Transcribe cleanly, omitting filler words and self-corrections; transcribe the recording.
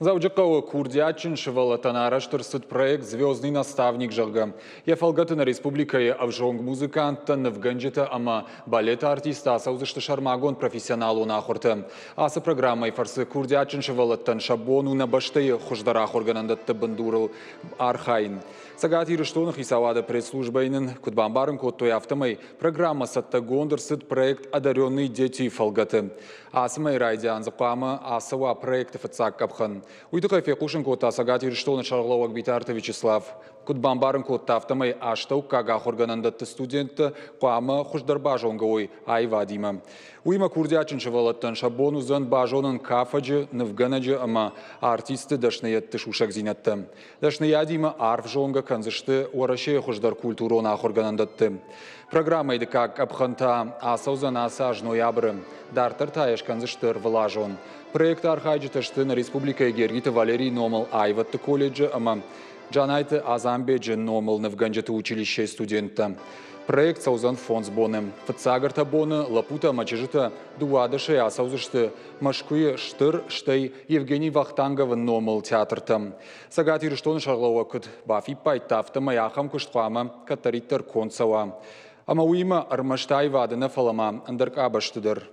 Зауджикова Курдячин шевалатанараштырсыт проект «Звездный наставник» жыргы. Ефалгатына республикае авжонг музыканты навганжеты ама балет артиста асаузышты шармагон профессионалу нахурты. Асы программай фарсы Курдячин шевалаттан шабону на баштайы хуждарах органандатты бандурыл архайн. Сагат ирыштоных исавады пресс-службайнын кудбамбарын коттой автомай программа саттагондырсыт проект «Одаренные дети» фалгаты. Асымай райдиан запама асыва проекты фацак капхан. Уйдықай фекушын кота сагат ирыштоны шарглауак битарты Вячеслав. Кудбамбарын котта автомай аштау кагах органандатты студентті қуамы хуждарба жонгауй айвадима. Уйма Курдячин шевалаттан шабону зан бажонын кафаджы, навганаджы ама артисты дашнаятты шушак зинатты. Дашнаядима арф жонга канзышты уарашея хуждар культуру нах органандатты. Программа иды как абханта асаузан асаж ноябры. Дартар таяш канзыштыр влажон. Проект архайджытышты на республика Гергита Валерий Номал Айватты колледжі ама Джанайты Азамбеджі Номал навганжеты училище студента. Проект саузан фонд сбоны. Фацагарта боны лапута мачежыта дуадышай асаузышты машкуе штыр штай Евгений Вахтангова Номал театрта. Сагат ирыштоны шарлауа күд бафи пайтафты маяхам күштқама катариттар консауа. Ама уйма армаштай вадына фалама андырк абаштыдыр.